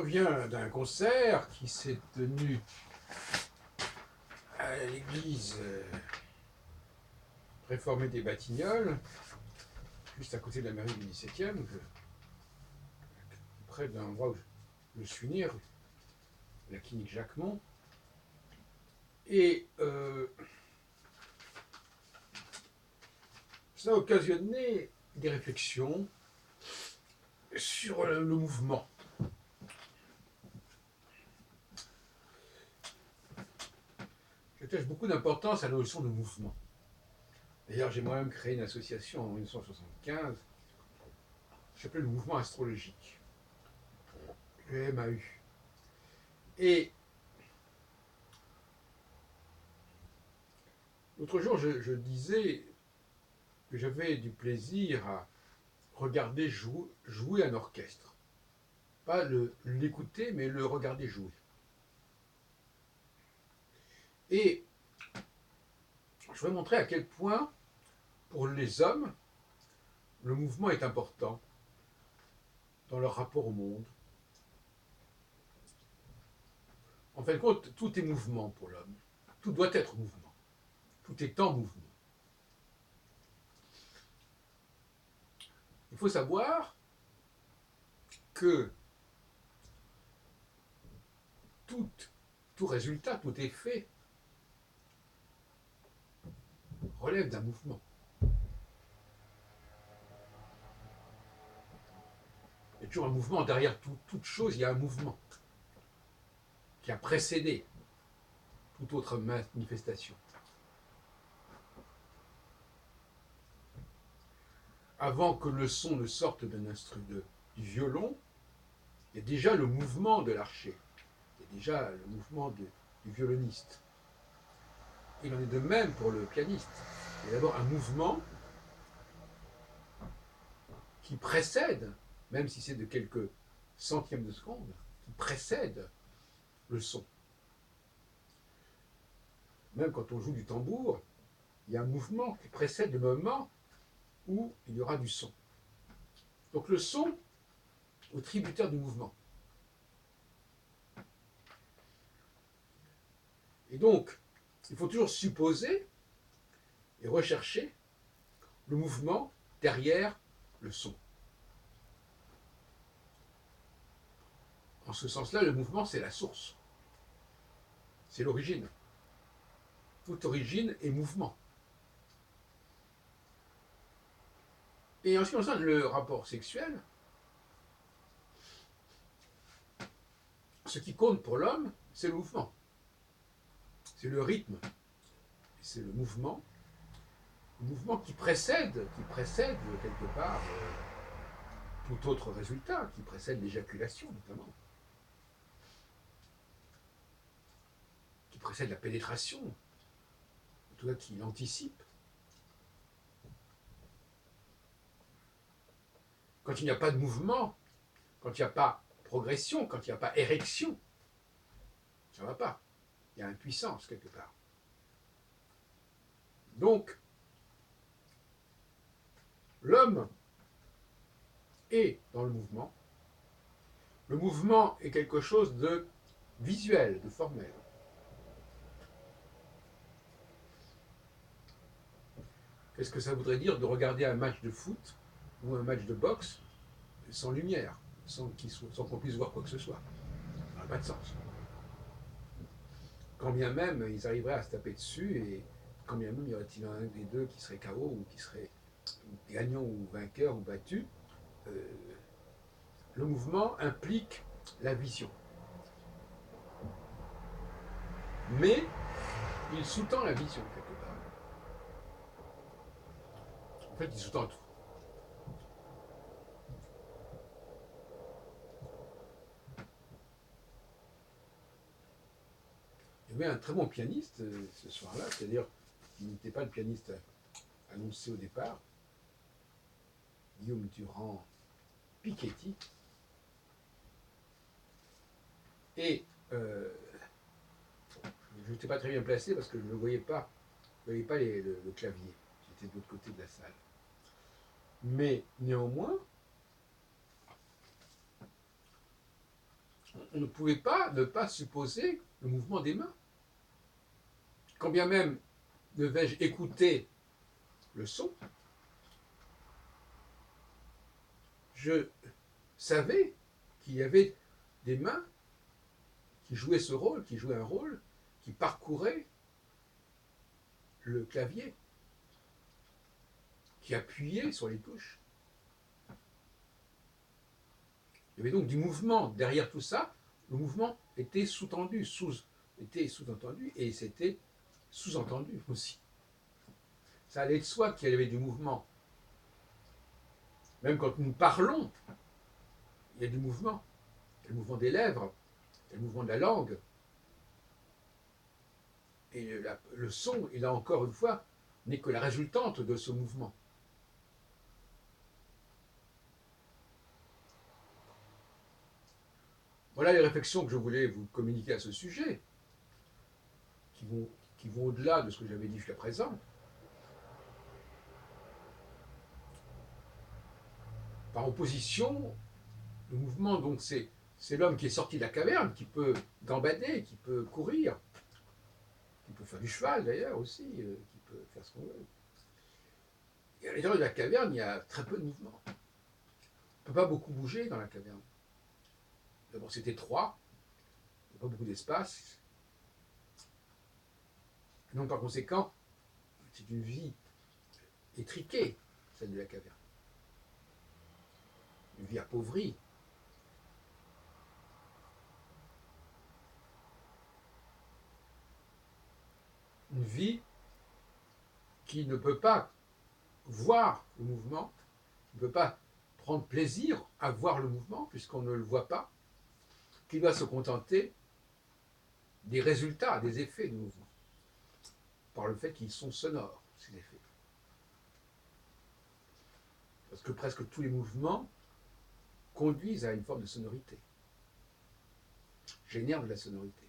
reviens d'un concert qui s'est tenu à l'église réformée des Batignolles, juste à côté de la mairie du 17e, près de l'endroit où je suis né, la clinique Jacquemont. Et ça a occasionné des réflexions sur le mouvement. J'attache beaucoup d'importance à la notion de mouvement. D'ailleurs, j'ai moi-même créé une association en 1975 qui s'appelait le Mouvement Astrologique, le MAU. Et l'autre jour, je disais que j'avais du plaisir à regarder jouer un orchestre. Pas l'écouter, mais le regarder jouer. Et je voudrais montrer à quel point, pour les hommes, le mouvement est important dans leur rapport au monde. En fin de compte, tout est mouvement pour l'homme. Tout doit être mouvement. Tout est en mouvement. Il faut savoir que tout résultat, tout effet relève d'un mouvement. Il y a toujours un mouvement derrière toute chose, il y a un mouvement qui a précédé toute autre manifestation. Avant que le son ne sorte d'un instrument du violon, il y a déjà le mouvement de l'archer, il y a déjà le mouvement du violoniste. Il en est de même pour le pianiste. Il y a d'abord un mouvement qui précède, même si c'est de quelques centièmes de seconde, qui précède le son. Même quand on joue du tambour, il y a un mouvement qui précède le moment où il y aura du son. Donc le son est tributaire du mouvement. Et donc, il faut toujours supposer et rechercher le mouvement derrière le son. En ce sens-là, le mouvement, c'est la source. C'est l'origine. Toute origine est mouvement. Et en ce qui concerne le rapport sexuel, ce qui compte pour l'homme, c'est le mouvement. C'est le rythme. C'est le mouvement qui précède quelque part tout autre résultat, qui précède l'éjaculation notamment, qui précède la pénétration, en tout cas qui l'anticipe. Quand il n'y a pas de mouvement, quand il n'y a pas progression, quand il n'y a pas érection, ça ne va pas. Il y a impuissance quelque part. Donc, l'homme est dans le mouvement. Le mouvement est quelque chose de visuel, de formel. Qu'est-ce que ça voudrait dire de regarder un match de foot ou un match de boxe sans lumière, sans qu'on puisse voir quoi que ce soit? Ça n'a pas de sens. Quand bien même ils arriveraient à se taper dessus, et quand bien même y aurait-il un des deux qui serait KO ou qui serait gagnant ou vainqueur ou battu, le mouvement implique la vision. Mais il sous-tend la vision quelque part. En fait, il sous-tend tout. Il y avait un très bon pianiste ce soir-là, c'est-à-dire qu'il n'était pas le pianiste annoncé au départ, Guillaume Durand Piketty. Et je n'étais pas très bien placé parce que je ne voyais pas, le clavier. J'étais de l'autre côté de la salle. Mais néanmoins, on ne pouvait pas ne pas supposer le mouvement des mains. Quand bien même devais-je écouter le son, je savais qu'il y avait des mains qui jouaient ce rôle, qui jouaient un rôle, qui parcouraient le clavier, qui appuyaient sur les touches. Il y avait donc du mouvement derrière tout ça. Le mouvement était sous-tendu, était sous-entendu, et c'était sous-entendu aussi. Ça allait de soi qu'il y avait du mouvement. Même quand nous parlons, il y a du mouvement. Il y a le mouvement des lèvres, il y a le mouvement de la langue. Et le son, il a encore une fois, n'est que la résultante de ce mouvement. Voilà les réflexions que je voulais vous communiquer à ce sujet, qui vont au-delà de ce que j'avais dit jusqu'à présent. Par opposition, le mouvement, donc, c'est l'homme qui est sorti de la caverne, qui peut gambader, qui peut courir, qui peut faire du cheval d'ailleurs aussi, qui peut faire ce qu'on veut. Et à l'intérieur de la caverne, il y a très peu de mouvement. On ne peut pas beaucoup bouger dans la caverne. D'abord, c'est étroit, il n'y a pas beaucoup d'espace. Donc, par conséquent, c'est une vie étriquée, celle de la caverne. Une vie appauvrie. Une vie qui ne peut pas voir le mouvement, qui ne peut pas prendre plaisir à voir le mouvement, puisqu'on ne le voit pas, qui doit se contenter des résultats, des effets du mouvement, par le fait qu'ils sont sonores, ces effets. Parce que presque tous les mouvements conduisent à une forme de sonorité, génèrent de la sonorité.